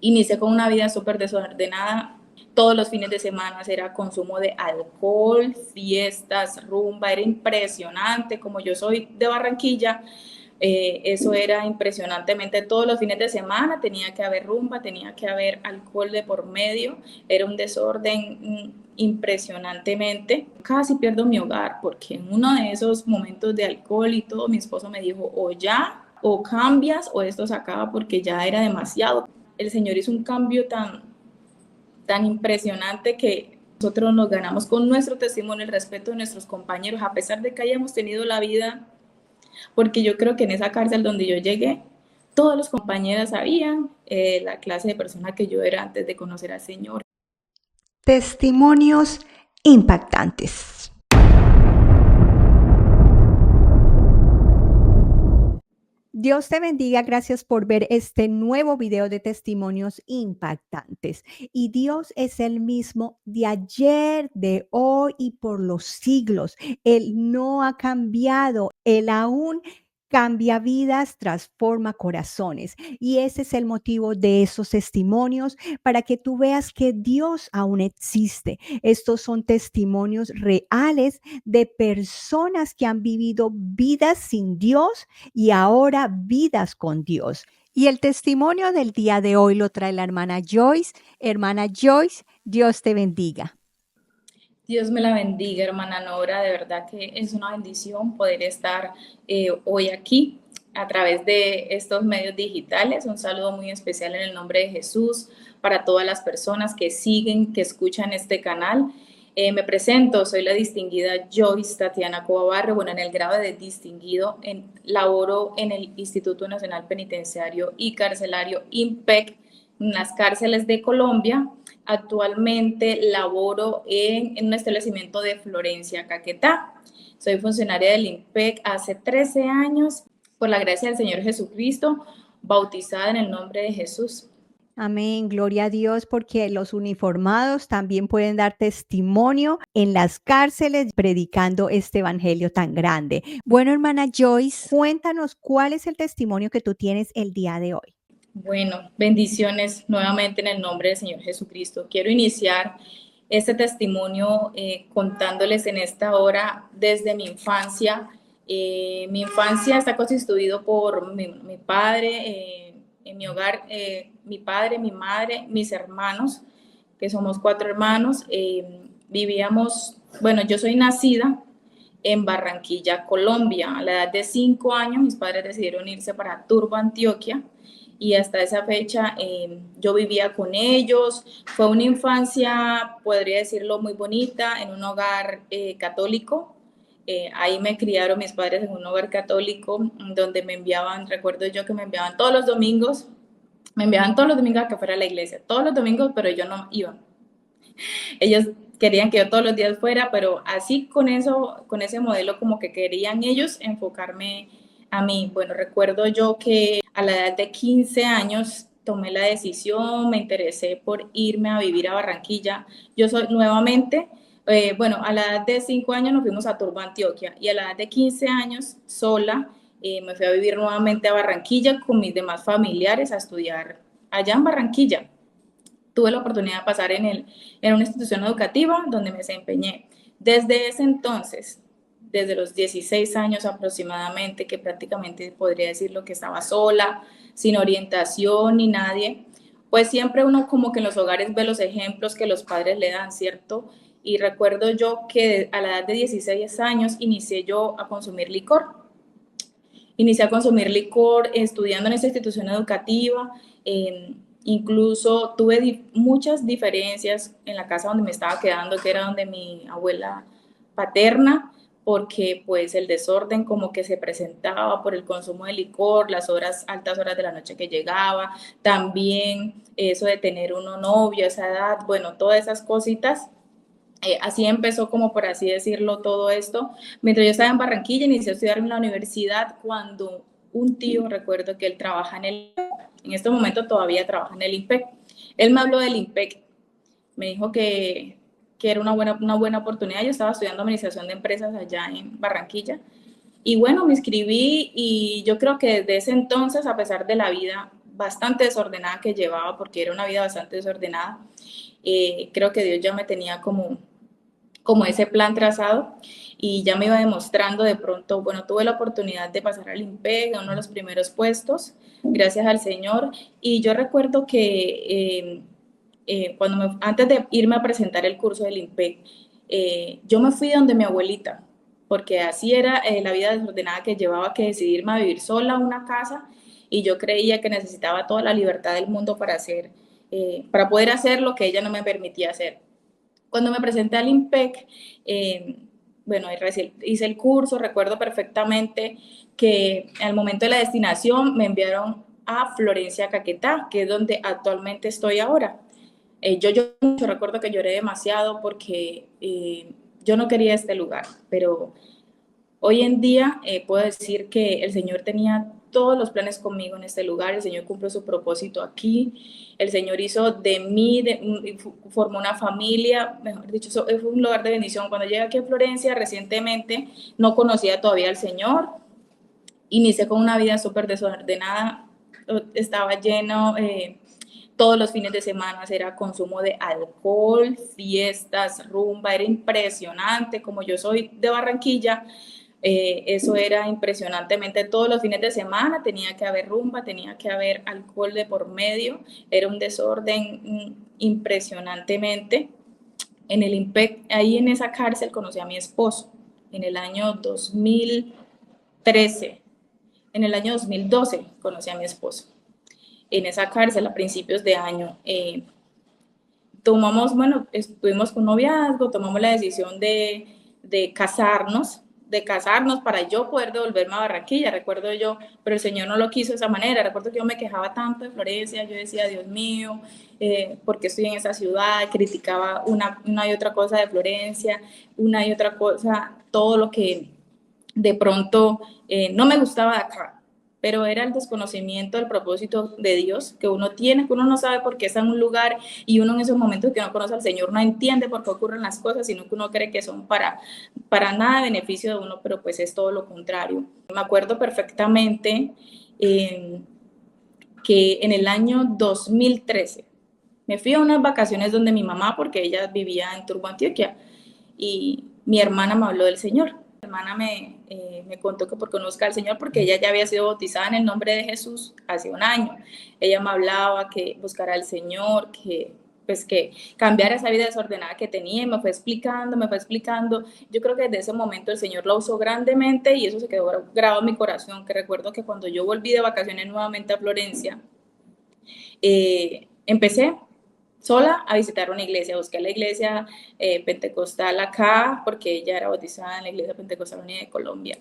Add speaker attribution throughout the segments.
Speaker 1: Inicié con una vida súper desordenada. Todos los fines de semana era consumo de alcohol, fiestas, rumba, era impresionante. Como yo soy de Barranquilla, eso era impresionantemente. Todos los fines de semana tenía que haber rumba, tenía que haber alcohol de por medio. Era un desorden impresionantemente. Casi pierdo mi hogar porque en uno de esos momentos de alcohol y todo, mi esposo me dijo, o ya, o cambias, o esto se acaba, porque ya era demasiado. El Señor hizo un cambio tan impresionante que nosotros nos ganamos con nuestro testimonio el respeto de nuestros compañeros, a pesar de que hayamos tenido la vida, porque yo creo que en esa cárcel donde yo llegué, todos los compañeros sabían la clase de persona que yo era antes de conocer al Señor.
Speaker 2: Testimonios impactantes. Dios te bendiga, gracias por ver este nuevo video de testimonios impactantes. Y Dios es el mismo de ayer, de hoy y por los siglos. Él no ha cambiado, Él aún cambia vidas, transforma corazones. Y ese es el motivo de esos testimonios, para que tú veas que Dios aún existe. Estos son testimonios reales de personas que han vivido vidas sin Dios y ahora vidas con Dios. Y el testimonio del día de hoy lo trae la hermana Joyce. Hermana Joyce, Dios te bendiga.
Speaker 1: Dios me la bendiga, hermana Nora. De verdad que es una bendición poder estar hoy aquí a través de estos medios digitales. Un saludo muy especial en el nombre de Jesús para todas las personas que siguen, que escuchan este canal. Me presento, soy la distinguida Joyce Tatiana Coabarro. Bueno, en el grado de distinguido, laboro en el Instituto Nacional Penitenciario y Carcelario INPEC, en las cárceles de Colombia. Actualmente laboro en un establecimiento de Florencia, Caquetá. Soy funcionaria del INPEC hace 13 años, por la gracia del Señor Jesucristo, bautizada en el nombre de Jesús.
Speaker 2: Amén, gloria a Dios, porque los uniformados también pueden dar testimonio en las cárceles predicando este evangelio tan grande. Bueno, hermana Joyce, cuéntanos cuál es el testimonio que tú tienes el día de hoy.
Speaker 1: Bueno, bendiciones nuevamente en el nombre del Señor Jesucristo. Quiero iniciar este testimonio contándoles en esta hora desde mi infancia. Mi infancia está constituido por mi padre, en mi hogar, mi padre, mi madre, mis hermanos, que somos 4 hermanos. Vivíamos, bueno, yo soy nacida en Barranquilla, Colombia. A la edad de 5 años, mis padres decidieron irse para Turbo, Antioquia, y hasta esa fecha yo vivía con ellos. Fue una infancia, podría decirlo, muy bonita, en un hogar católico. Ahí me criaron mis padres en un hogar católico, donde me enviaban, recuerdo yo que me enviaban todos los domingos, a que fuera a la iglesia, todos los domingos, pero yo no iba. Ellos querían que yo todos los días fuera, pero así con eso, con ese modelo como que querían ellos enfocarme a mí. Bueno, recuerdo yo que a la edad de 15 años tomé la decisión, me interesé por irme a vivir a Barranquilla. Yo soy nuevamente, bueno, a la edad de 5 años nos fuimos a Turbo, Antioquia, y a la edad de 15 años sola me fui a vivir nuevamente a Barranquilla con mis demás familiares a estudiar allá en Barranquilla. Tuve la oportunidad de pasar en una institución educativa donde me desempeñé. Desde ese entonces, desde los 16 años aproximadamente, que prácticamente podría decir lo que estaba sola, sin orientación ni nadie, pues siempre uno como que en los hogares ve los ejemplos que los padres le dan, ¿cierto? Y recuerdo yo que a la edad de 16 años inicié yo a consumir licor. Inicié a consumir licor estudiando en esta institución educativa. Incluso tuve muchas diferencias en la casa donde me estaba quedando, que era donde mi abuela paterna, porque pues el desorden como que se presentaba por el consumo de licor, las horas, altas horas de la noche que llegaba, también eso de tener uno novio a esa edad, bueno, todas esas cositas. Así empezó, como por así decirlo, todo esto. Mientras yo estaba en Barranquilla, inicié a estudiar en la universidad cuando un tío, recuerdo que él trabaja en este momento todavía trabaja en el INPEC. Él me habló del INPEC, me dijo que era una buena oportunidad. Yo estaba estudiando administración de empresas allá en Barranquilla. Y bueno, me inscribí y yo creo que desde ese entonces, a pesar de la vida bastante desordenada que llevaba, porque era una vida bastante desordenada. Creo que Dios ya me tenía como ese plan trazado y ya me iba demostrando de pronto. Bueno, tuve la oportunidad de pasar al IMPEC, uno de los primeros puestos, gracias al Señor, y yo recuerdo que antes de irme a presentar el curso del IMPEC, yo me fui donde mi abuelita, porque así era la vida desordenada que llevaba, que decidirme a vivir sola en una casa, y yo creía que necesitaba toda la libertad del mundo para poder hacer lo que ella no me permitía hacer. Cuando me presenté al IMPEC, bueno, hice el curso, recuerdo perfectamente que al momento de la destinación me enviaron a Florencia, Caquetá, que es donde actualmente estoy ahora. Yo mucho, recuerdo que lloré demasiado porque yo no quería este lugar, pero hoy en día puedo decir que el Señor tenía todos los planes conmigo en este lugar, el Señor cumplió su propósito aquí, el Señor hizo de mí, formó una familia, mejor dicho, fue un lugar de bendición. Cuando llegué aquí a Florencia recientemente, no conocía todavía al Señor, inicié con una vida súper desordenada, estaba lleno, todos los fines de semana era consumo de alcohol, fiestas, rumba, era impresionante, como yo soy de Barranquilla. Eso era impresionantemente todos los fines de semana, tenía que haber rumba, tenía que haber alcohol de por medio, era un desorden impresionantemente. En el IMPEC, ahí en esa cárcel conocí a mi esposo en el año 2013, en el año 2012 conocí a mi esposo en esa cárcel a principios de año. Estuvimos con noviazgo, tomamos la decisión de casarnos para yo poder devolverme a Barranquilla, recuerdo yo, pero el Señor no lo quiso de esa manera. Recuerdo que yo me quejaba tanto de Florencia, yo decía, Dios mío, ¿por qué estoy en esa ciudad? Criticaba una y otra cosa de Florencia, una y otra cosa, todo lo que de pronto no me gustaba de acá, pero era el desconocimiento del propósito de Dios que uno tiene, que uno no sabe por qué está en un lugar, y uno en esos momentos que no conoce al Señor no entiende por qué ocurren las cosas, sino que uno cree que son para nada beneficio de uno, pero pues es todo lo contrario. Me acuerdo perfectamente que en el año 2013 me fui a unas vacaciones donde mi mamá, porque ella vivía en Turbo, Antioquia, y mi hermana me habló del Señor. Mi hermana me contó que por conozca al Señor, porque ella ya había sido bautizada en el nombre de Jesús hace un año. Ella me hablaba que buscara al Señor, que cambiara esa vida desordenada que tenía, y me fue explicando. Yo creo que desde ese momento el Señor la usó grandemente, y eso se quedó grabado en mi corazón, que recuerdo que cuando yo volví de vacaciones nuevamente a Florencia, empecé sola a visitar una iglesia, busqué la iglesia pentecostal acá, porque ella era bautizada en la iglesia pentecostal unida de Colombia.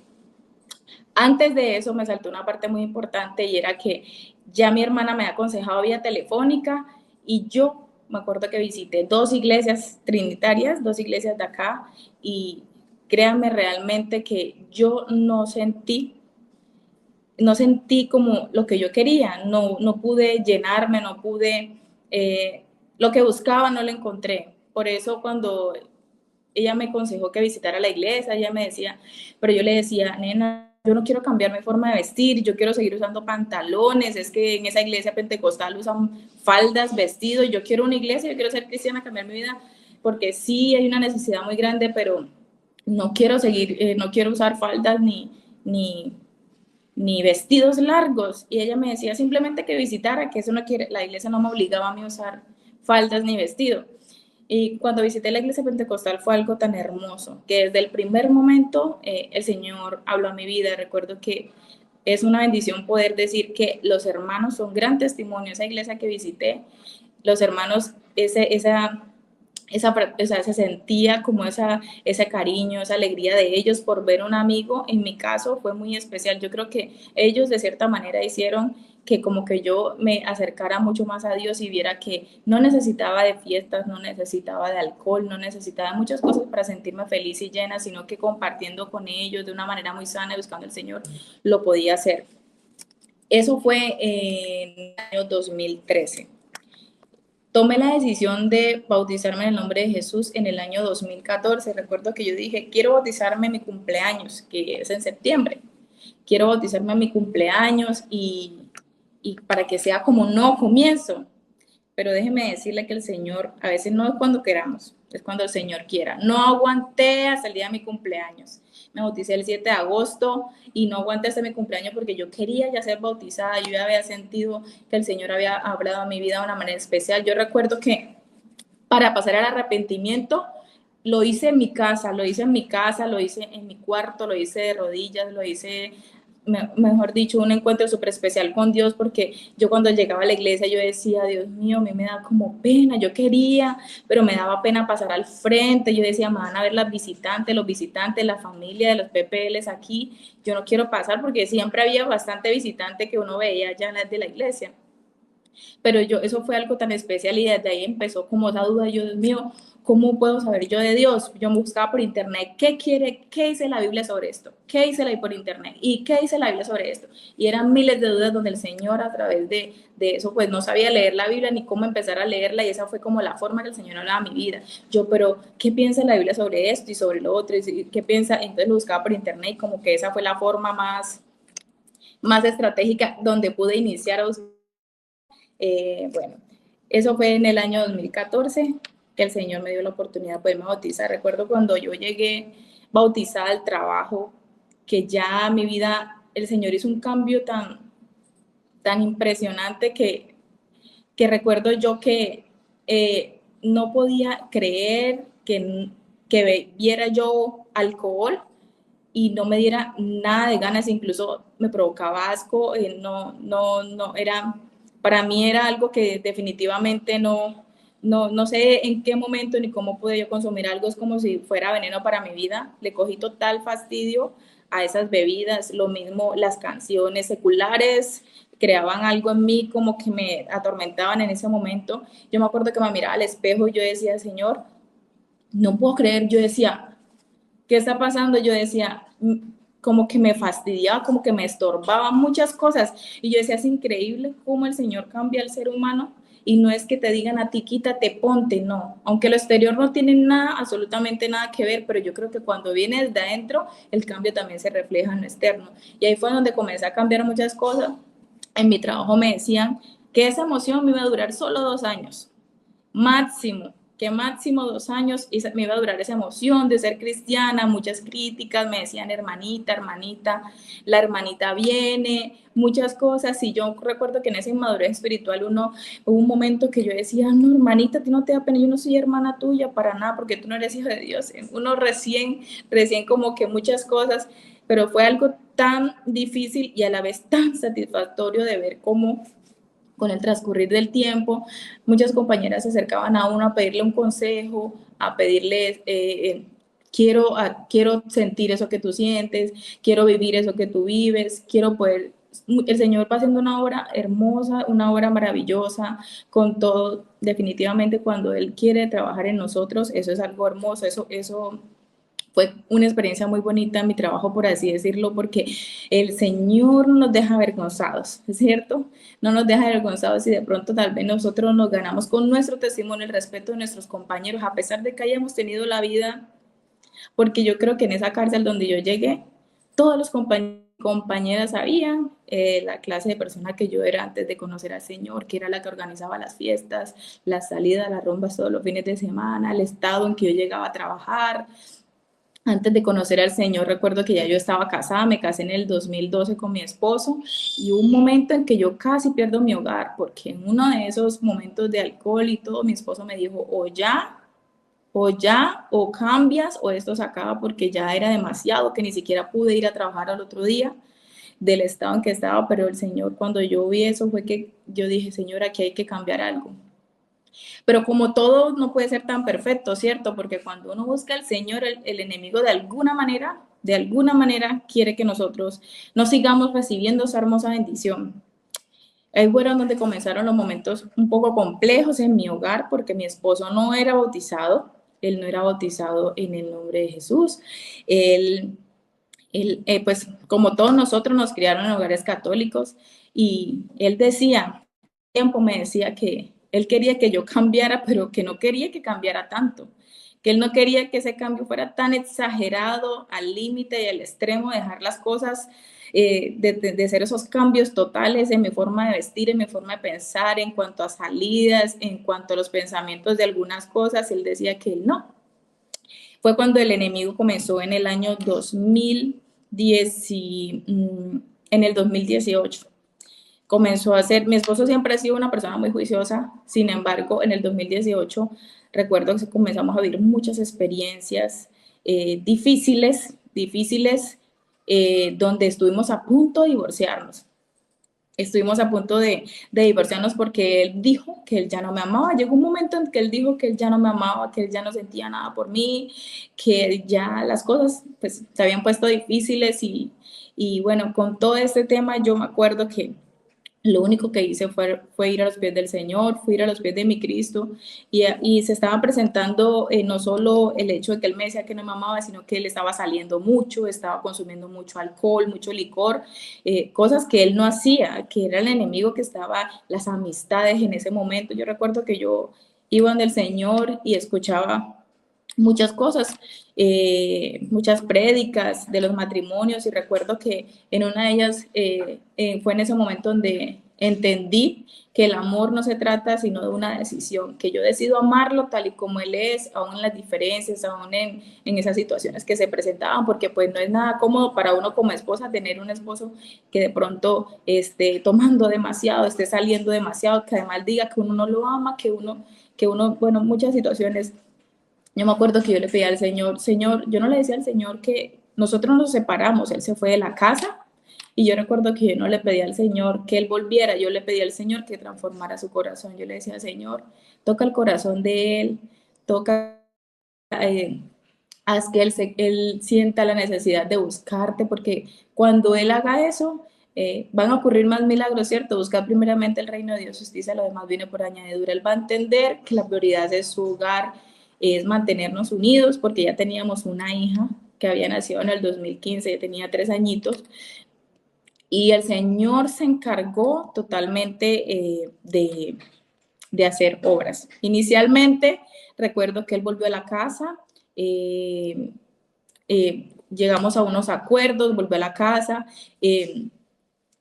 Speaker 1: Antes de eso me saltó una parte muy importante, y era que ya mi hermana me había aconsejado vía telefónica, y yo me acuerdo que visité 2 iglesias trinitarias, 2 iglesias de acá, y créanme realmente que yo no sentí como lo que yo quería, no pude llenarme, no pude, lo que buscaba no lo encontré. Por eso cuando ella me aconsejó que visitara la iglesia, ella me decía, pero yo le decía, nena, yo no quiero cambiar mi forma de vestir, yo quiero seguir usando pantalones, es que en esa iglesia pentecostal usan faldas, vestidos, yo quiero una iglesia, yo quiero ser cristiana, cambiar mi vida, porque sí hay una necesidad muy grande, pero no quiero no quiero usar faldas ni vestidos largos. Y ella me decía simplemente que visitara, que eso no quiere, la iglesia no me obligaba a mí a usar faldas ni vestido. Y cuando visité la iglesia pentecostal fue algo tan hermoso, que desde el primer momento el Señor habló a mi vida. Recuerdo que es una bendición poder decir que los hermanos son gran testimonio. Esa iglesia que visité, los hermanos, se sentía como ese cariño, esa alegría de ellos por ver un amigo. En mi caso fue muy especial. Yo creo que ellos de cierta manera hicieron que como que yo me acercara mucho más a Dios y viera que no necesitaba de fiestas, no necesitaba de alcohol, no necesitaba de muchas cosas para sentirme feliz y llena, sino que compartiendo con ellos de una manera muy sana y buscando al Señor, lo podía hacer. Eso fue en el año 2013. Tomé la decisión de bautizarme en el nombre de Jesús en el año 2014. Recuerdo que yo dije, quiero bautizarme en mi cumpleaños, que es en septiembre. Quiero bautizarme en mi cumpleaños, y y para que sea como un nuevo comienzo. Pero déjeme decirle que el Señor, a veces no es cuando queramos, es cuando el Señor quiera. No aguanté hasta el día de mi cumpleaños. Me bauticé el 7 de agosto y no aguanté hasta mi cumpleaños porque yo quería ya ser bautizada. Yo ya había sentido que el Señor había hablado a mi vida de una manera especial. Yo recuerdo que para pasar al arrepentimiento, lo hice en mi casa, lo hice en mi casa, lo hice en mi cuarto, lo hice de rodillas, lo hice, mejor dicho, un encuentro súper especial con Dios, porque yo cuando llegaba a la iglesia yo decía, Dios mío, a mí me da como pena, yo quería, pero me daba pena pasar al frente, yo decía, me van a ver las visitantes, los visitantes, la familia de los PPLs aquí, yo no quiero pasar porque siempre había bastante visitante que uno veía allá de la iglesia. Pero yo, eso fue algo tan especial y desde ahí empezó como esa duda, yo, Dios mío, ¿cómo puedo saber yo de Dios? Yo me buscaba por internet, ¿qué dice la Biblia sobre esto? ¿Qué dice la Biblia por internet? ¿Y qué dice la Biblia sobre esto? Y eran miles de dudas donde el Señor a través de eso, pues no sabía leer la Biblia ni cómo empezar a leerla y esa fue como la forma que el Señor hablaba a mi vida. Yo, pero, ¿qué piensa la Biblia sobre esto y sobre lo otro? ¿Y qué piensa? Entonces lo buscaba por internet y como que esa fue la forma más estratégica donde pude iniciar a buscar. Bueno, eso fue en el año 2014 que el Señor me dio la oportunidad de poderme bautizar. Recuerdo cuando yo llegué bautizada al trabajo, que ya mi vida, el Señor hizo un cambio tan impresionante que recuerdo yo que no podía creer que bebiera yo alcohol y no me diera nada de ganas, incluso me provocaba asco, no, era, para mí era algo que definitivamente no sé en qué momento ni cómo pude yo consumir algo, es como si fuera veneno para mi vida, le cogí total fastidio a esas bebidas, lo mismo las canciones seculares, creaban algo en mí como que me atormentaban en ese momento. Yo me acuerdo que me miraba al espejo y yo decía, Señor, no puedo creer, yo decía, ¿qué está pasando? Yo decía, como que me fastidiaba, como que me estorbaba muchas cosas. Y yo decía, es increíble cómo el Señor cambia al ser humano. Y no es que te digan a ti, quítate, ponte, no. Aunque lo exterior no tiene nada, absolutamente nada que ver, pero yo creo que cuando viene desde adentro, el cambio también se refleja en lo externo. Y ahí fue donde comencé a cambiar muchas cosas. En mi trabajo me decían que esa emoción me iba a durar solo 2 años máximo, que máximo 2 años y me iba a durar esa emoción de ser cristiana, muchas críticas, me decían hermanita, hermanita, la hermanita viene, muchas cosas, y yo recuerdo que en esa inmadurez espiritual hubo un momento que yo decía, no, hermanita, a ti no te da pena, yo no soy hermana tuya para nada, porque tú no eres hijo de Dios, uno recién como que muchas cosas, pero fue algo tan difícil y a la vez tan satisfactorio de ver cómo con el transcurrir del tiempo, muchas compañeras se acercaban a uno a pedirle un consejo, a pedirle, quiero sentir eso que tú sientes, quiero vivir eso que tú vives, quiero poder, el Señor va haciendo una obra hermosa, una obra maravillosa, con todo, definitivamente cuando Él quiere trabajar en nosotros, eso es algo hermoso, eso fue una experiencia muy bonita en mi trabajo, por así decirlo, porque el Señor no nos deja avergonzados, ¿es cierto? No nos deja avergonzados y de pronto tal vez nosotros nos ganamos con nuestro testimonio el respeto de nuestros compañeros, a pesar de que hayamos tenido la vida, porque yo creo que en esa cárcel donde yo llegué, todos los compañeras sabían la clase de persona que yo era antes de conocer al Señor, que era la que organizaba las fiestas, las salidas, las rumbas todos los fines de semana, el estado en que yo llegaba a trabajar, antes de conocer al Señor, recuerdo que ya yo estaba casada, me casé en el 2012 con mi esposo y hubo un momento en que yo casi pierdo mi hogar, porque en uno de esos momentos de alcohol y todo, mi esposo me dijo, o cambias, o esto se acaba, porque ya era demasiado, que ni siquiera pude ir a trabajar al otro día del estado en que estaba, pero el Señor, cuando yo vi eso, fue que yo dije, Señor, aquí hay que cambiar algo. Pero como todo no puede ser tan perfecto, ¿cierto? Porque cuando uno busca al Señor, el enemigo de alguna manera quiere que nosotros no sigamos recibiendo esa hermosa bendición. Ahí fueron donde comenzaron los momentos un poco complejos en mi hogar, porque mi esposo no era bautizado, él no era bautizado en el nombre de Jesús. Él, pues como todos nosotros nos criaron en hogares católicos y él decía, tiempo me decía que él quería que yo cambiara, pero que no quería que cambiara tanto, que él no quería que ese cambio fuera tan exagerado al límite y al extremo, dejar las cosas de hacer esos cambios totales en mi forma de vestir, en mi forma de pensar, en cuanto a salidas, en cuanto a los pensamientos de algunas cosas. Él decía que él no. Fue cuando el enemigo comenzó en el año 2010, en el 2018. Comenzó a ser, mi esposo siempre ha sido una persona muy juiciosa, sin embargo, en el 2018 recuerdo que comenzamos a vivir muchas experiencias difíciles, donde estuvimos a punto de divorciarnos. Estuvimos a punto de divorciarnos porque él dijo que él ya no me amaba. Llegó un momento en que él dijo que él ya no me amaba, que él ya no sentía nada por mí, que ya las cosas pues se habían puesto difíciles y bueno, con todo este tema yo me acuerdo que lo único que hice fue ir a los pies del Señor, fue ir a los pies de mi Cristo y se estaba presentando no solo el hecho de que él me decía que no me amaba, sino que él estaba saliendo mucho, estaba consumiendo mucho alcohol, mucho licor, cosas que él no hacía, que era el enemigo que estaba, las amistades en ese momento. Yo recuerdo que yo iba donde el Señor y escuchaba muchas cosas, muchas prédicas de los matrimonios y recuerdo que en una de ellas fue en ese momento donde entendí que el amor no se trata sino de una decisión, que yo decido amarlo tal y como él es, aún en las diferencias, aún en esas situaciones que se presentaban, porque pues no es nada cómodo para uno como esposa tener un esposo que de pronto esté tomando demasiado, esté saliendo demasiado, que además diga que uno no lo ama, bueno, muchas situaciones. Yo me acuerdo que yo le pedí al Señor, Señor, yo no le decía al Señor que nosotros nos separamos, Él se fue de la casa y yo recuerdo que yo no le pedí al Señor que Él volviera, yo le pedí al Señor que transformara su corazón. Yo le decía, Señor, toca el corazón de Él, toca, eh, haz que él sienta la necesidad de buscarte, porque cuando Él haga eso, van a ocurrir más milagros, ¿cierto? Buscar primeramente el reino de Dios, justicia, lo demás viene por añadidura. Él va a entender que la prioridad es su hogar, es mantenernos unidos, porque ya teníamos una hija que había nacido en el 2015, ya tenía 3 añitos, y el Señor se encargó totalmente de hacer obras. Inicialmente, recuerdo que Él volvió a la casa, llegamos a unos acuerdos, volvió a la casa,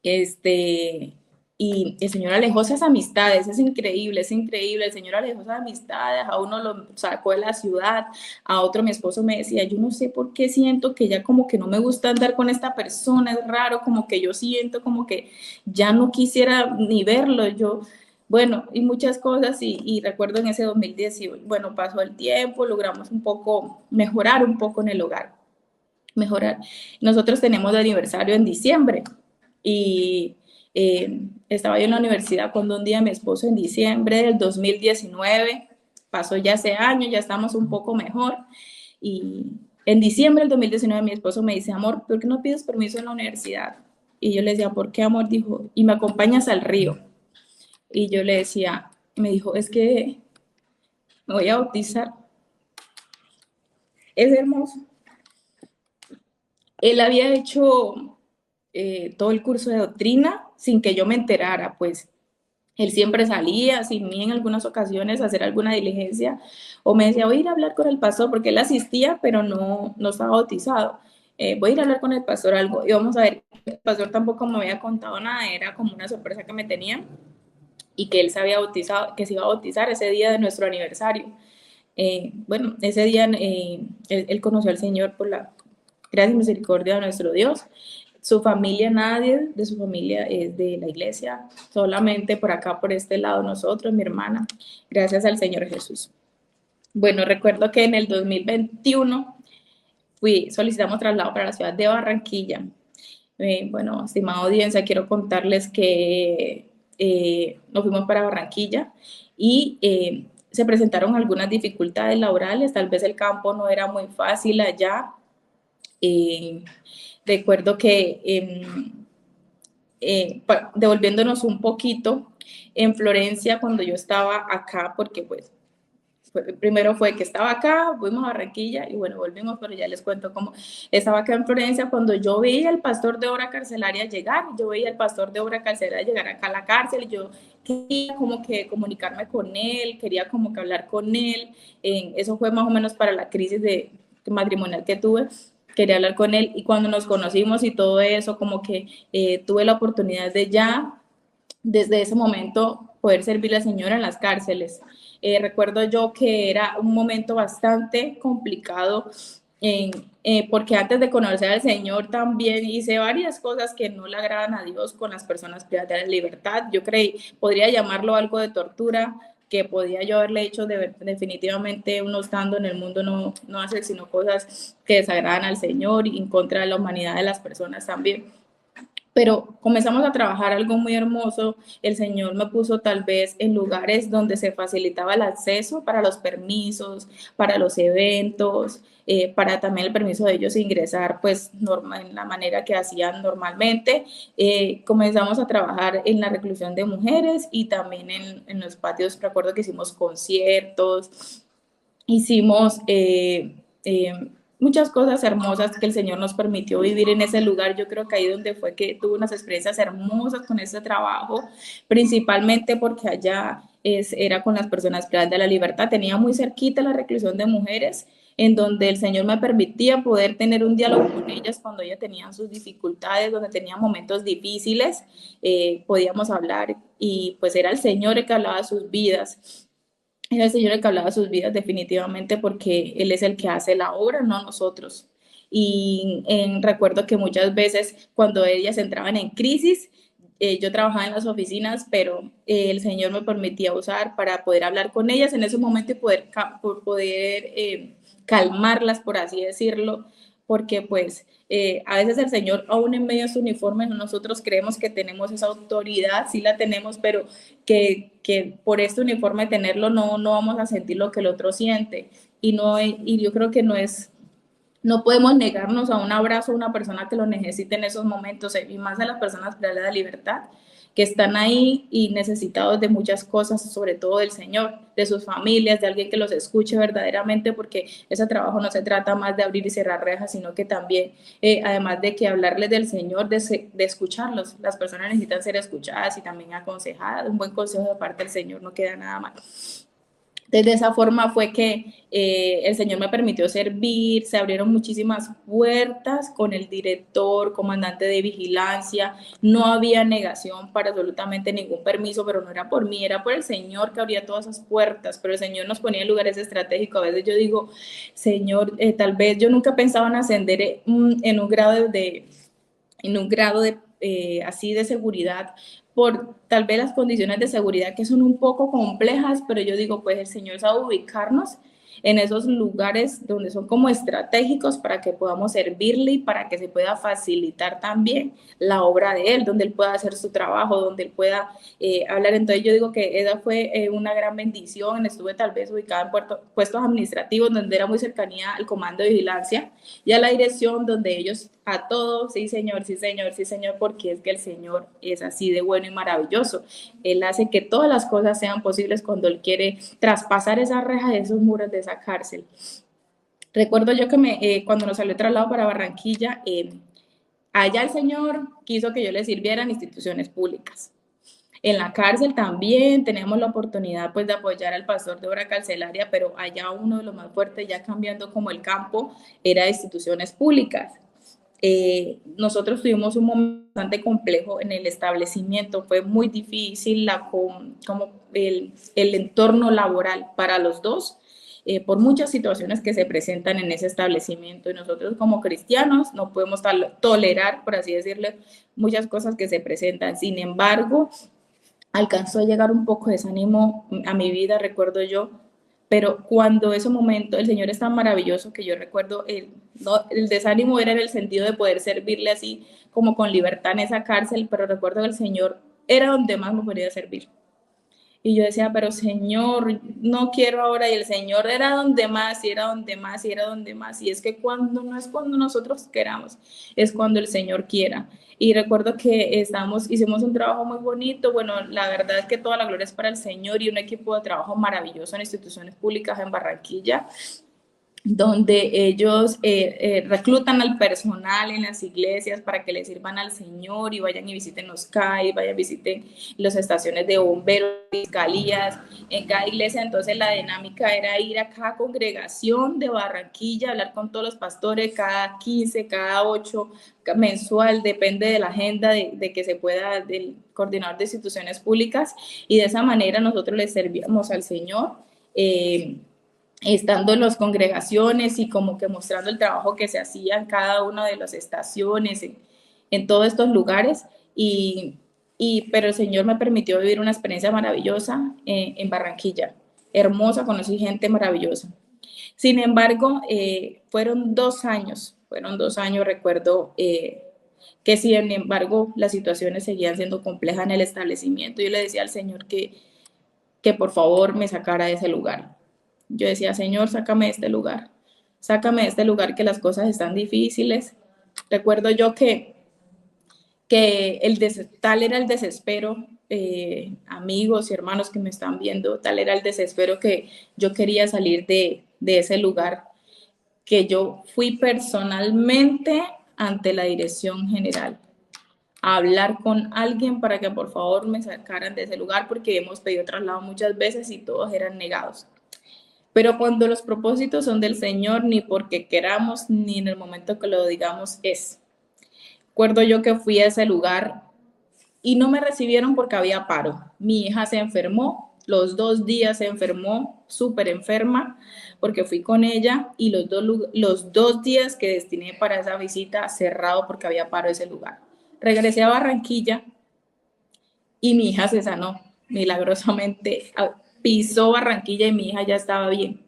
Speaker 1: este, y el Señor alejó esas amistades, es increíble, el Señor alejó esas amistades, a uno lo sacó de la ciudad, a otro mi esposo me decía, yo no sé por qué siento que ya como que no me gusta andar con esta persona, es raro, como que yo siento como que ya no quisiera ni verlo, bueno, y muchas cosas, y recuerdo en ese 2018, bueno, pasó el tiempo, logramos mejorar un poco en el hogar, mejorar. Nosotros tenemos el aniversario en diciembre, y estaba yo en la universidad cuando un día mi esposo en diciembre del 2019, pasó ya hace años, ya estamos un poco mejor, y en diciembre del 2019 mi esposo me dice, amor, ¿por qué no pides permiso en la universidad? Y yo le decía, ¿por qué, amor? Dijo, y me acompañas al río. Y yo le decía, me dijo, es que me voy a bautizar. Es hermoso. Él había hecho todo el curso de doctrina sin que yo me enterara, pues él siempre salía sin mí en algunas ocasiones a hacer alguna diligencia o me decía, voy a ir a hablar con el pastor, porque él asistía, pero no estaba bautizado. Voy a ir a hablar con el pastor algo y vamos a ver, el pastor tampoco me había contado nada, era como una sorpresa que me tenía y que él se había bautizado, que se iba a bautizar ese día de nuestro aniversario. Bueno, ese día él conoció al Señor por la gracia y misericordia de nuestro Dios. Su familia, nadie de su familia es de la iglesia, solamente por acá, por este lado, nosotros, mi hermana, gracias al Señor Jesús. Bueno, recuerdo que en el 2021 solicitamos traslado para la ciudad de Barranquilla. Bueno, estimada audiencia, quiero contarles que nos fuimos para Barranquilla y se presentaron algunas dificultades laborales, tal vez el campo no era muy fácil allá. Recuerdo que devolviéndonos un poquito, en Florencia, cuando yo estaba acá, porque pues primero fue que estaba acá, fuimos a Barranquilla y bueno, volvimos, pero ya les cuento cómo estaba acá en Florencia cuando yo veía al pastor de obra carcelaria llegar, yo veía al pastor de obra carcelaria llegar acá a la cárcel y yo quería como que comunicarme con él, quería como que hablar con él, eso fue más o menos para la crisis matrimonial que tuve. quería hablar con él y cuando nos conocimos y todo eso, como que tuve la oportunidad de ya, desde ese momento, poder servirle al Señor en las cárceles. Recuerdo yo que era un momento bastante complicado en, porque antes de conocer al Señor también hice varias cosas que no le agradan a Dios con las personas privadas de la libertad. Yo creí, podría llamarlo algo de tortura, que podía yo haberle hecho definitivamente uno estando en el mundo no hace sino cosas que desagradan al Señor y en contra de la humanidad de las personas también. Pero comenzamos a trabajar algo muy hermoso. El Señor me puso tal vez en lugares donde se facilitaba el acceso para los permisos, para los eventos, para también el permiso de ellos ingresar pues en la manera que hacían normalmente. Comenzamos a trabajar en la reclusión de mujeres y también en los patios. Recuerdo que hicimos conciertos, hicimos muchas cosas hermosas que el Señor nos permitió vivir en ese lugar. Yo creo que ahí donde fue que tuve unas experiencias hermosas con ese trabajo, principalmente porque allá era con las personas privadas de la libertad. Tenía muy cerquita la reclusión de mujeres, en donde el Señor me permitía poder tener un diálogo con ellas cuando ellas tenían sus dificultades, donde tenían momentos difíciles, podíamos hablar y pues era el Señor el que hablaba de sus vidas. Era el Señor el que hablaba de sus vidas definitivamente porque Él es el que hace la obra, no nosotros. Y recuerdo que muchas veces cuando ellas entraban en crisis, yo trabajaba en las oficinas, pero el Señor me permitía usar para poder hablar con ellas en ese momento y poder calmarlas, por así decirlo, porque pues a veces el Señor, aún en medio de su uniforme, nosotros creemos que tenemos esa autoridad, sí la tenemos, pero que por este uniforme tenerlo no vamos a sentir lo que el otro siente. Y yo creo que no podemos negarnos a un abrazo a una persona que lo necesite en esos momentos, y más a las personas privadas de la libertad, que están ahí y necesitados de muchas cosas, sobre todo del Señor, de sus familias, de alguien que los escuche verdaderamente, porque ese trabajo no se trata más de abrir y cerrar rejas, sino que también, además de que hablarles del Señor, de escucharlos. Las personas necesitan ser escuchadas y también aconsejadas. Un buen consejo de parte del Señor no queda nada mal. Desde esa forma fue que el Señor me permitió servir, se abrieron muchísimas puertas con el director, comandante de vigilancia, no había negación para absolutamente ningún permiso, pero no era por mí, era por el Señor que abría todas esas puertas, pero el Señor nos ponía en lugares estratégicos. A veces yo digo, Señor, tal vez yo nunca pensaba en ascender en un grado así de seguridad, por tal vez las condiciones de seguridad que son un poco complejas, pero yo digo, pues el Señor sabe ubicarnos en esos lugares donde son como estratégicos para que podamos servirle y para que se pueda facilitar también la obra de Él, donde Él pueda hacer su trabajo, donde Él pueda hablar. Entonces yo digo que esa fue una gran bendición. Estuve tal vez ubicada en puestos administrativos donde era muy cercanía al comando de vigilancia y a la dirección donde ellos a todos, sí señor, sí señor, sí señor, porque es que el Señor es así de bueno y maravilloso. Él hace que todas las cosas sean posibles cuando Él quiere traspasar esas rejas, esos muros de esa cárcel. Recuerdo yo que cuando nos salió el traslado para Barranquilla, allá el Señor quiso que yo le sirviera en instituciones públicas. En la cárcel también tenemos la oportunidad pues de apoyar al pastor de obra carcelaria, pero allá uno de los más fuertes, ya cambiando como el campo, era de instituciones públicas. Nosotros tuvimos un momento bastante complejo en el establecimiento, fue muy difícil como el entorno laboral para los dos, por muchas situaciones que se presentan en ese establecimiento y nosotros como cristianos no podemos tolerar, por así decirlo, muchas cosas que se presentan. Sin embargo, alcanzó a llegar un poco de desánimo a mi vida, recuerdo yo, pero cuando ese momento, el Señor es tan maravilloso que yo recuerdo, el desánimo era en el sentido de poder servirle así como con libertad en esa cárcel, pero recuerdo que el Señor era donde más me podía servir. Y yo decía, pero Señor, no quiero ahora. Y el Señor era donde más, y era donde más, y era donde más. Y es que cuando no es cuando nosotros queramos, es cuando el Señor quiera. Y recuerdo que hicimos un trabajo muy bonito. Bueno, la verdad es que toda la gloria es para el Señor y un equipo de trabajo maravilloso en instituciones públicas en Barranquilla. donde ellos reclutan al personal en las iglesias para que le sirvan al Señor y vayan y visiten los CAI, vayan y visiten las estaciones de bomberos, fiscalías en cada iglesia. Entonces la dinámica era ir a cada congregación de Barranquilla, hablar con todos los pastores cada 15, cada 8, mensual, depende de la agenda de que se pueda, del coordinador de instituciones públicas, y de esa manera nosotros le servíamos al Señor. Estando en las congregaciones y como que mostrando el trabajo que se hacía en cada una de las estaciones, en todos estos lugares, pero el Señor me permitió vivir una experiencia maravillosa en Barranquilla, hermosa, conocí gente maravillosa. Sin embargo, fueron 2 años, recuerdo que sin embargo las situaciones seguían siendo complejas en el establecimiento. Yo le decía al Señor que por favor me sacara de ese lugar. Yo decía, Señor, sácame de este lugar que las cosas están difíciles. Recuerdo yo que tal era el desespero, amigos y hermanos que me están viendo, tal era el desespero que yo quería salir de ese lugar, que yo fui personalmente ante la dirección general a hablar con alguien para que por favor me sacaran de ese lugar, porque hemos pedido traslado muchas veces y todos eran negados. Pero cuando los propósitos son del Señor, ni porque queramos, ni en el momento que lo digamos es. Recuerdo yo que fui a ese lugar y no me recibieron porque había paro. Mi hija se enfermó, los 2 días se enfermó, súper enferma, porque fui con ella, y los dos días que destiné para esa visita cerrado porque había paro ese lugar. Regresé a Barranquilla y mi hija se sanó milagrosamente. Pisó Barranquilla y mi hija ya estaba bien.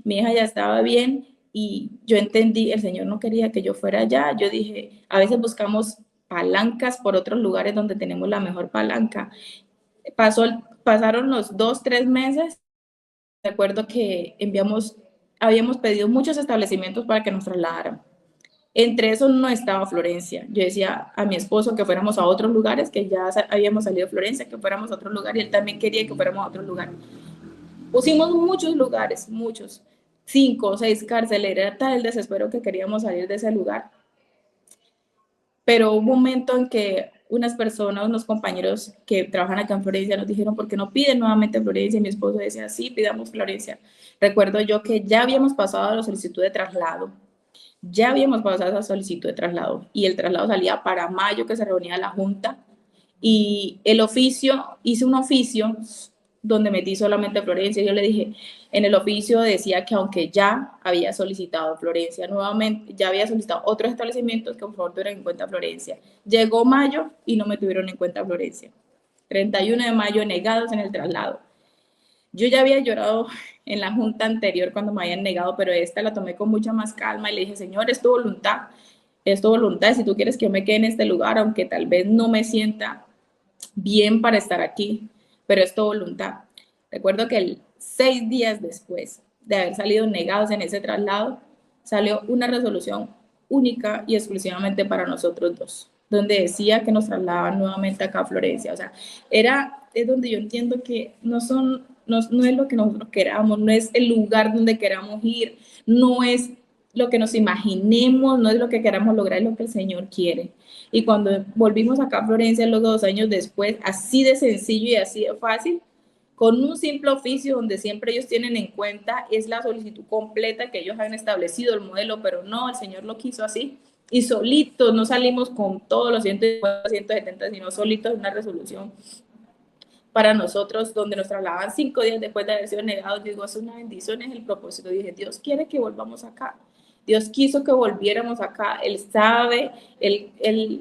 Speaker 1: Mi hija ya estaba bien y yo entendí, el Señor no quería que yo fuera allá. Yo dije, a veces buscamos palancas por otros lugares donde tenemos la mejor palanca. Pasaron los 2, 3 meses. Recuerdo que habíamos pedido muchos establecimientos para que nos trasladaran. Entre esos no estaba Florencia. Yo decía a mi esposo que fuéramos a otros lugares, que ya habíamos salido de Florencia, que fuéramos a otro lugar, y él también quería que fuéramos a otro lugar. Pusimos muchos lugares, muchos, 5 o 6 carceleras, era tal el desespero que queríamos salir de ese lugar. Pero hubo un momento en que unas personas, unos compañeros que trabajan acá en Florencia nos dijeron, ¿por qué no piden nuevamente Florencia? Y mi esposo decía, sí, pidamos Florencia. Recuerdo yo que ya habíamos pasado a la solicitud de traslado, y el traslado salía para mayo, que se reunía la junta, y hice un oficio donde metí solamente Florencia. Yo le dije, en el oficio decía que aunque ya había solicitado Florencia nuevamente, ya había solicitado otros establecimientos, que por favor tuvieran en cuenta Florencia. Llegó mayo y no me tuvieron en cuenta Florencia. 31 de mayo negados en el traslado. Yo ya había llorado en la junta anterior cuando me habían negado, pero esta la tomé con mucha más calma y le dije, Señor, es tu voluntad, si tú quieres que yo me quede en este lugar, aunque tal vez no me sienta bien para estar aquí, pero es tu voluntad. Recuerdo que 6 días después de haber salido negados en ese traslado, salió una resolución única y exclusivamente para nosotros dos, donde decía que nos trasladaban nuevamente acá a Florencia. O sea, es donde yo entiendo que no es lo que nosotros queramos, no es el lugar donde queramos ir, no es lo que nos imaginemos, no es lo que queramos lograr, es lo que el Señor quiere. Y cuando volvimos acá a Florencia, luego 2 años después, así de sencillo y así de fácil, con un simple oficio donde siempre ellos tienen en cuenta es la solicitud completa que ellos han establecido, el modelo, pero no, el Señor lo quiso así. Y solitos, no salimos con todos los 150, 170, sino solitos una resolución para nosotros, donde nos trasladaban 5 días después de haber sido negados. Digo, es una bendición, es el propósito. Dije, Dios quiere que volvamos acá. Dios quiso que volviéramos acá. Él sabe, él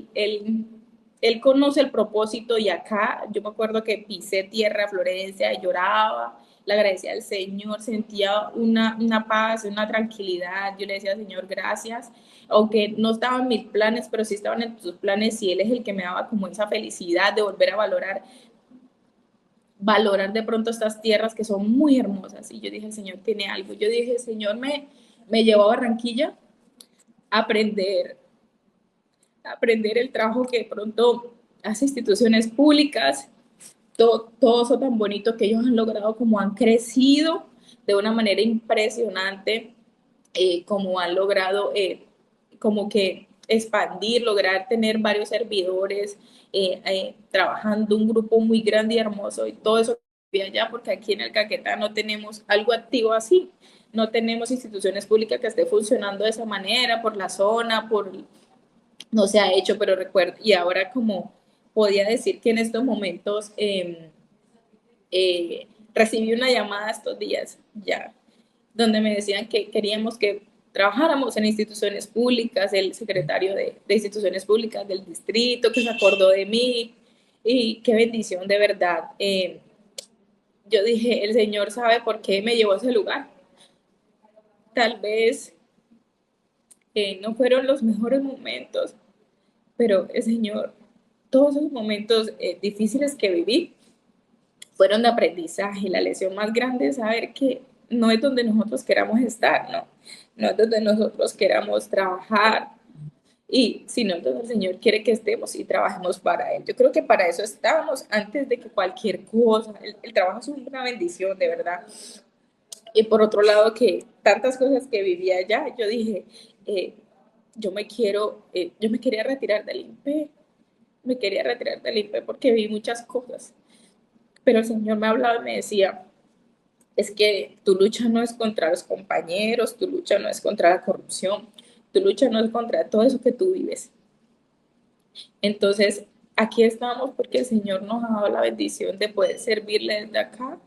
Speaker 1: conoce el propósito, y acá yo me acuerdo que pisé tierra, Florencia, y lloraba, le agradecía al Señor, sentía una paz, una tranquilidad. Yo le decía, Señor, gracias, aunque no estaban en mis planes, pero sí estaban en tus planes, y Él es el que me daba como esa felicidad de volver a valorar de pronto estas tierras que son muy hermosas. Y yo dije, el Señor tiene algo. Yo dije, el Señor me llevó a Barranquilla a aprender el trabajo que de pronto hace instituciones públicas, todo eso tan bonito que ellos han logrado, como han crecido de una manera impresionante. como han logrado como que expandir, lograr tener varios servidores, trabajando un grupo muy grande y hermoso y todo eso allá, porque aquí en el Caquetá no tenemos algo activo así, no tenemos instituciones públicas que esté funcionando de esa manera por la zona, no se ha hecho, pero recuerdo, y ahora como podía decir que en estos momentos recibí una llamada estos días ya, donde me decían que queríamos que trabajáramos en instituciones públicas, el secretario de instituciones públicas del distrito que se acordó de mí, y qué bendición de verdad. Yo dije, el Señor sabe por qué me llevó a ese lugar. Tal vez no fueron los mejores momentos, pero el Señor, todos esos momentos difíciles que viví, fueron de aprendizaje. La lección más grande es saber que no es donde nosotros queramos estar, ¿no? No es donde nosotros queramos trabajar, y sino donde el Señor quiere que estemos y trabajemos para Él. Yo creo que para eso estábamos antes de que cualquier cosa. El trabajo es una bendición, de verdad. Y por otro lado, que tantas cosas que vivía allá, yo dije, eh, yo me quería retirar del INPE, me quería retirar del INPE porque vi muchas cosas, pero el Señor me hablaba y me decía, es que tu lucha no es contra los compañeros, tu lucha no es contra la corrupción, tu lucha no es contra todo eso que tú vives. Entonces, aquí estamos porque el Señor nos ha dado la bendición de poder servirle desde acá,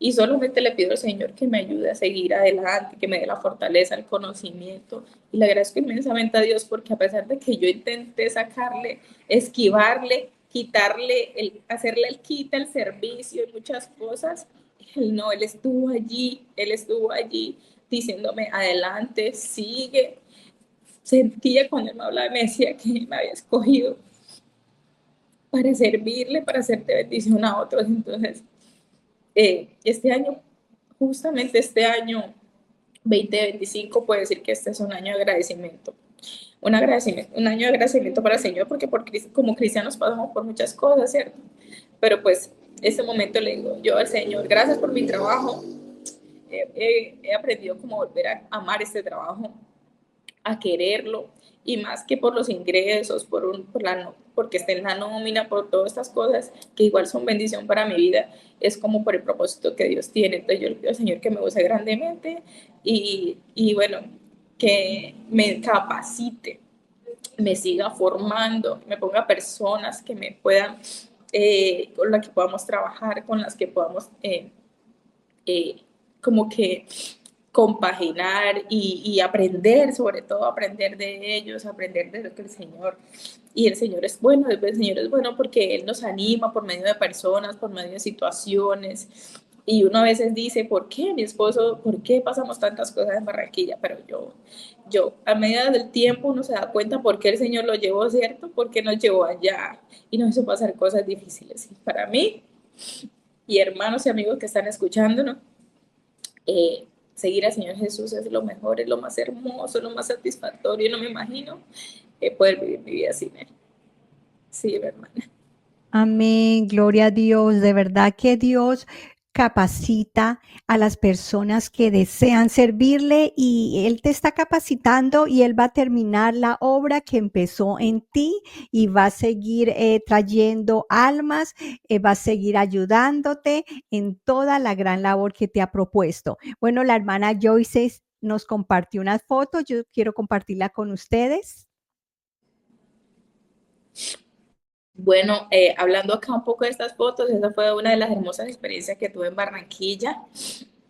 Speaker 1: y solamente le pido al Señor que me ayude a seguir adelante, que me dé la fortaleza, el conocimiento, y le agradezco inmensamente a Dios porque a pesar de que yo intenté sacarle, esquivarle, quitarle, hacerle el quita, el servicio y muchas cosas, él no, él estuvo allí diciéndome, adelante, sigue. Sentía cuando él me hablaba y me decía que me había escogido para servirle, para hacerte bendición a otros. Entonces, este año, justamente este año 2025, puedo decir que este es un año de agradecimiento. Un año de agradecimiento para el Señor, porque como cristianos pasamos por muchas cosas, ¿cierto? Pero pues, este momento le digo yo al Señor, gracias por mi trabajo. He aprendido cómo volver a amar este trabajo, a quererlo, y más que por los ingresos, porque esté en la nómina, por todas estas cosas que igual son bendición para mi vida, es como por el propósito que Dios tiene. Entonces yo le pido al Señor que me use grandemente, y bueno, que me capacite, me siga formando, me ponga personas que me puedan, con las que podamos trabajar, con las que podamos eh, como que compaginar y aprender, sobre todo aprender de ellos, aprender de lo que el Señor, y el Señor es bueno, el Señor es bueno porque Él nos anima por medio de personas, por medio de situaciones, y uno a veces dice, ¿por qué mi esposo, por qué pasamos tantas cosas en Barranquilla? Pero a medida del tiempo uno se da cuenta por qué el Señor lo llevó, ¿cierto? Porque nos llevó allá y nos hizo pasar cosas difíciles. Y para mí, y hermanos y amigos que están escuchando, ¿no? Seguir al Señor Jesús es lo mejor, es lo más hermoso, lo más satisfactorio. No me imagino poder vivir mi vida sin Él. Sí, hermana.
Speaker 2: Amén, gloria a Dios. De verdad que Dios capacita a las personas que desean servirle y Él te está capacitando y Él va a terminar la obra que empezó en ti y va a seguir trayendo almas, va a seguir ayudándote en toda la gran labor que te ha propuesto. Bueno, la hermana Joyce nos compartió unas fotos, yo quiero compartirla con ustedes.
Speaker 1: Bueno, hablando acá un poco de estas fotos, esa fue una de las hermosas experiencias que tuve en Barranquilla.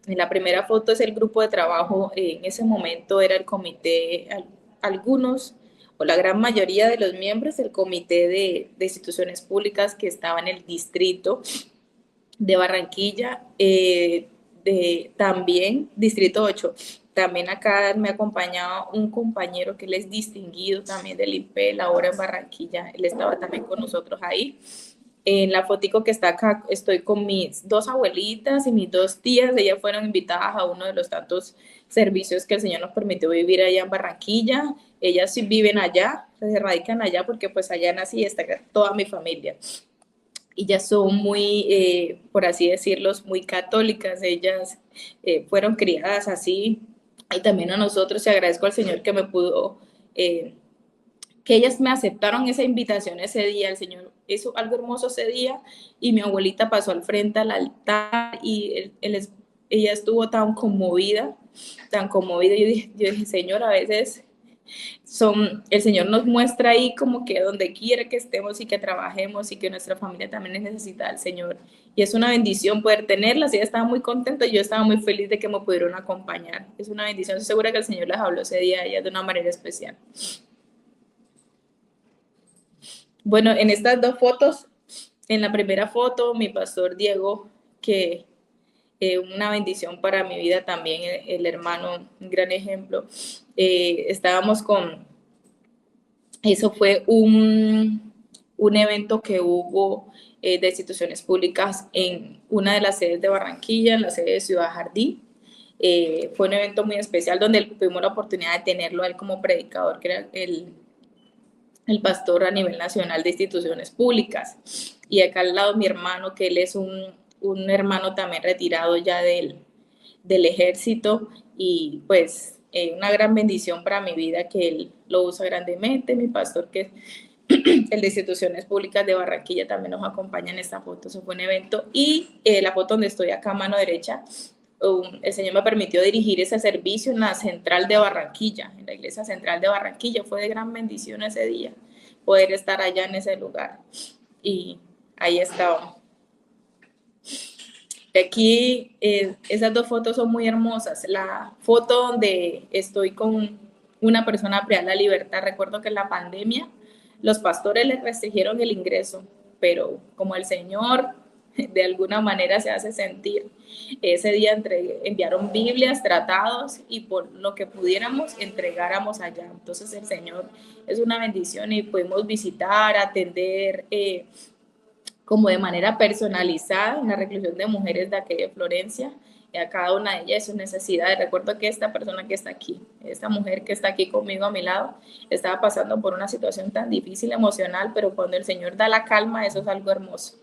Speaker 1: En la primera foto es el grupo de trabajo, en ese momento era el comité, algunos o la gran mayoría de los miembros del comité de instituciones públicas que estaba en el distrito de Barranquilla, también Distrito 8. También acá me acompañaba un compañero que él es distinguido también del INPE, ahora en Barranquilla, él estaba también con nosotros ahí. En la fotico que está acá estoy con mis dos abuelitas y mis dos tías, ellas fueron invitadas a uno de los tantos servicios que el Señor nos permitió vivir allá en Barranquilla. Ellas sí viven allá, se radican allá porque pues allá nací y está toda mi familia. Y ya son muy, por así decirlo, muy católicas. Ellas fueron criadas así, y también a nosotros, y agradezco al Señor que me pudo, que ellas me aceptaron esa invitación ese día. El Señor hizo algo hermoso ese día y mi abuelita pasó al frente al altar y ella estuvo tan conmovida. Yo dije, Señor, a veces el Señor nos muestra ahí como que donde quiere que estemos y que trabajemos y que nuestra familia también necesita al Señor. Y es una bendición poder tenerlas. Ella estaba muy contenta y yo estaba muy feliz de que me pudieron acompañar. Es una bendición. Estoy segura que el Señor les habló ese día a ellas de una manera especial. Bueno, en estas dos fotos, en la primera foto, mi pastor Diego, que una bendición para mi vida también, el hermano, un gran ejemplo. Estábamos eso fue un evento que hubo de instituciones públicas en una de las sedes de Barranquilla, en la sede de Ciudad Jardín. Fue un evento muy especial donde tuvimos la oportunidad de tenerlo a él como predicador, que era el pastor a nivel nacional de instituciones públicas. Y acá al lado mi hermano, que él es un hermano también retirado ya del ejército, y pues una gran bendición para mi vida que él lo usa grandemente. Mi pastor, que el de instituciones públicas de Barranquilla, también nos acompaña en esta foto. Eso fue un evento. Y la foto donde estoy acá a mano derecha, el Señor me permitió dirigir ese servicio en la central de Barranquilla, en la iglesia central de Barranquilla. Fue de gran bendición ese día poder estar allá en ese lugar. Y ahí estaba. Aquí esas dos fotos son muy hermosas. La foto donde estoy con una persona privada de la libertad, recuerdo que en la pandemia los pastores les restringieron el ingreso, pero como el Señor de alguna manera se hace sentir, ese día enviaron Biblias, tratados, y por lo que pudiéramos entregáramos allá. Entonces el Señor es una bendición y pudimos visitar, atender como de manera personalizada en la reclusión de mujeres de aquella de Florencia, y a cada una de ellas sus necesidades. Recuerdo que esta persona que está aquí, esta mujer que está aquí conmigo a mi lado, estaba pasando por una situación tan difícil emocional, pero cuando el Señor da la calma, eso es algo hermoso.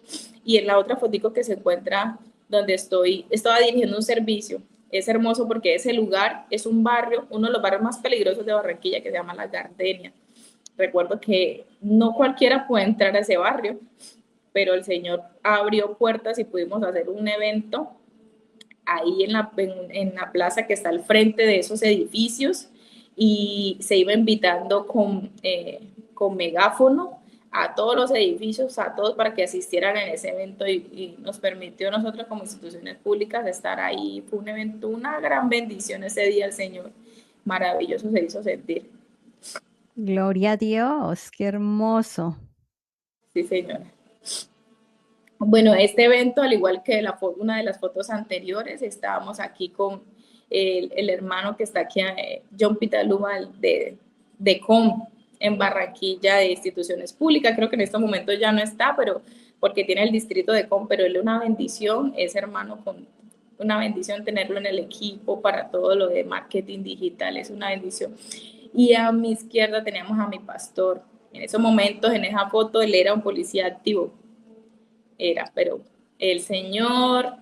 Speaker 1: Y en la otra fotico que se encuentra donde estaba dirigiendo un servicio. Es hermoso porque ese lugar es un barrio, uno de los barrios más peligrosos de Barranquilla, que se llama La Gardenia. Recuerdo que no cualquiera puede entrar a ese barrio, pero el Señor abrió puertas y pudimos hacer un evento ahí en la plaza que está al frente de esos edificios, y se iba invitando con megáfono a todos los edificios, a todos, para que asistieran en ese evento, y nos permitió nosotros como instituciones públicas estar ahí. Fue un evento, una gran bendición ese día. El Señor maravilloso se hizo sentir.
Speaker 2: Gloria a Dios, qué hermoso.
Speaker 1: Sí, señora. Bueno, este evento, al igual que una de las fotos anteriores, estábamos aquí con el hermano que está aquí, John Pitaluma, de COM, en Barranquilla, de instituciones públicas. Creo que en este momento ya no está, pero porque tiene el distrito de COM, pero él es una bendición, ese hermano, con una bendición tenerlo en el equipo para todo lo de marketing digital, es una bendición. Y a mi izquierda teníamos a mi pastor. En esos momentos, en esa foto, él era un policía activo, pero el Señor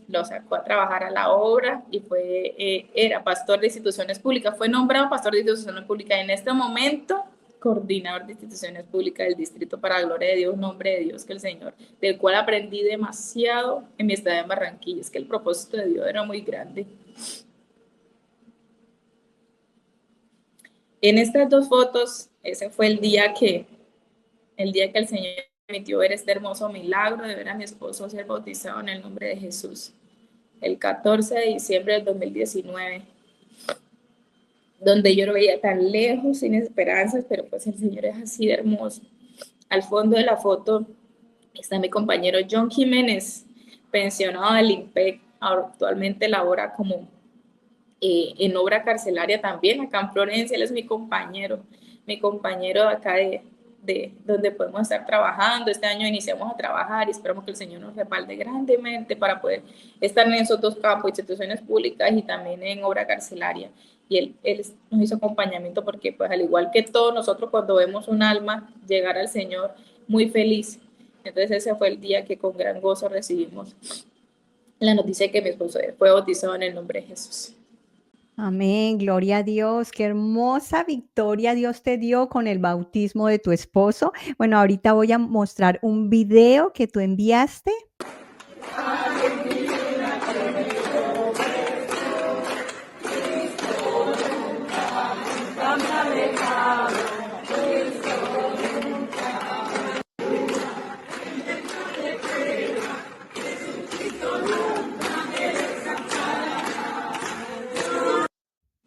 Speaker 1: lo sacó a trabajar a la obra y era pastor de instituciones públicas, fue nombrado pastor de instituciones públicas, en este momento coordinador de instituciones públicas del distrito, para la gloria de Dios, nombre de Dios, que el Señor, del cual aprendí demasiado en mi estadía en Barranquilla. Es que el propósito de Dios era muy grande. En estas dos fotos, ese fue el día que el Señor me permitió ver este hermoso milagro de ver a mi esposo ser bautizado en el nombre de Jesús. El 14 de diciembre del 2019, donde yo lo veía tan lejos, sin esperanzas, pero pues el Señor es así de hermoso. Al fondo de la foto está mi compañero John Jiménez, pensionado del IMPEC, actualmente labora como en obra carcelaria también acá en Florencia. Él es mi compañero de acá de donde podemos estar trabajando. Este año iniciamos a trabajar y esperamos que el Señor nos respalde grandemente para poder estar en esos dos campos, instituciones públicas y también en obra carcelaria. Y él nos hizo acompañamiento porque, pues, al igual que todos nosotros, cuando vemos un alma llegar al Señor, muy feliz. Entonces ese fue el día que con gran gozo recibimos la noticia de que mi esposo fue bautizado en el nombre de Jesús.
Speaker 2: Amén, gloria a Dios, qué hermosa victoria Dios te dio con el bautismo de tu esposo. Bueno, ahorita voy a mostrar un video que tú enviaste.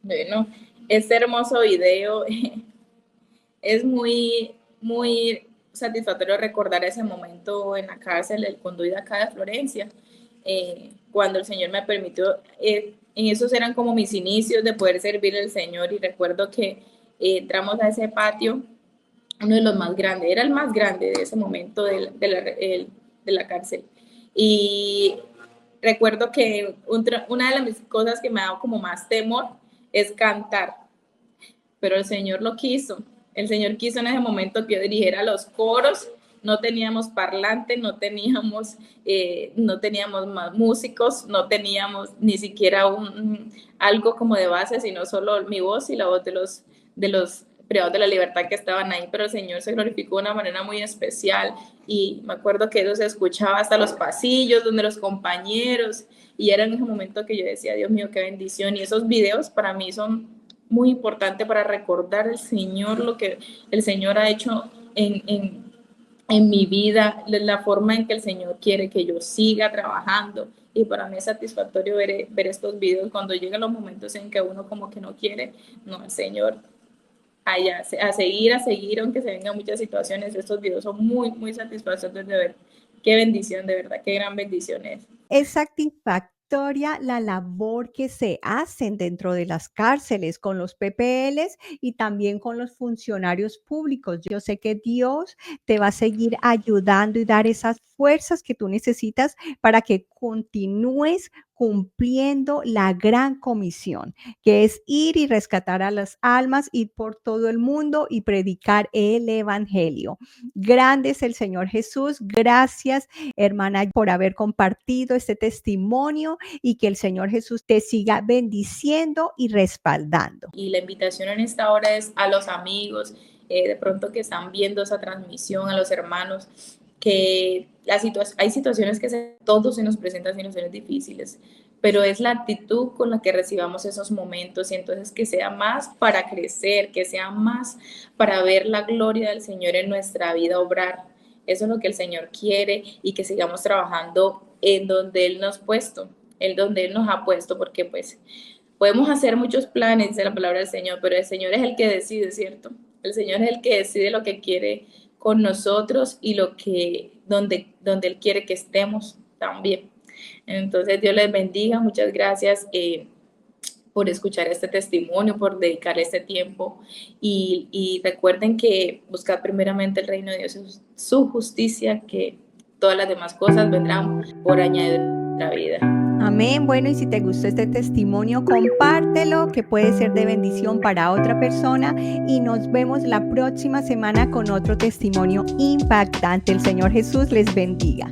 Speaker 1: Bueno, este hermoso video es muy satisfactorio recordar ese momento en la cárcel, el conduido acá de Florencia, cuando el Señor me permitió, en esos eran como mis inicios de poder servir al Señor, y recuerdo que entramos a ese patio, uno de los más grandes, era el más grande de ese momento de la cárcel. Y recuerdo que una de las cosas que me ha dado como más temor es cantar, pero el Señor lo quiso. El Señor quiso en ese momento que yo dirigiera los coros. No teníamos parlantes, no teníamos más músicos, no teníamos ni siquiera algo como de base, sino solo mi voz y la voz de los privados de la libertad que estaban ahí, pero el Señor se glorificó de una manera muy especial, y me acuerdo que eso se escuchaba hasta los pasillos donde los compañeros, y era en ese momento que yo decía, Dios mío, qué bendición. Y esos videos para mí son muy importantes para recordar al Señor, lo que el Señor ha hecho en mi vida, la forma en que el Señor quiere que yo siga trabajando. Y para mí es satisfactorio ver estos videos cuando llegan los momentos en que uno como que no quiere, no, el Señor, allá, a seguir, aunque se vengan muchas situaciones. Estos videos son muy satisfactorios de ver. Qué bendición, de verdad, qué gran bendición es.
Speaker 2: Es satisfactoria la labor que se hacen dentro de las cárceles con los PPLs y también con los funcionarios públicos. Yo sé que Dios te va a seguir ayudando y dar esas fuerzas que tú necesitas para que continúes cumpliendo la gran comisión, que es ir y rescatar a las almas, ir por todo el mundo y predicar el evangelio. Grande es el Señor Jesús. Gracias, hermana, por haber compartido este testimonio, y que el Señor Jesús te siga bendiciendo y respaldando.
Speaker 1: Y la invitación en esta hora es a los amigos, de pronto que están viendo esa transmisión, a los hermanos, que hay situaciones que todos se nos presentan situaciones difíciles, pero es la actitud con la que recibamos esos momentos, y entonces que sea más para crecer, que sea más para ver la gloria del Señor en nuestra vida obrar. Eso es lo que el Señor quiere, y que sigamos trabajando en donde Él nos ha puesto, porque pues podemos hacer muchos planes, dice la palabra del Señor, pero el Señor es el que decide, ¿cierto? El Señor es el que decide lo que quiere con nosotros, y donde Él quiere que estemos también. Entonces, Dios les bendiga. Muchas gracias por escuchar este testimonio, por dedicar este tiempo. Y recuerden que buscad primeramente el reino de Dios y su justicia, que todas las demás cosas vendrán por añadir la vida.
Speaker 2: Amén. Bueno, y si te gustó este testimonio, compártelo, que puede ser de bendición para otra persona. Y nos vemos la próxima semana con otro testimonio impactante. El Señor Jesús les bendiga.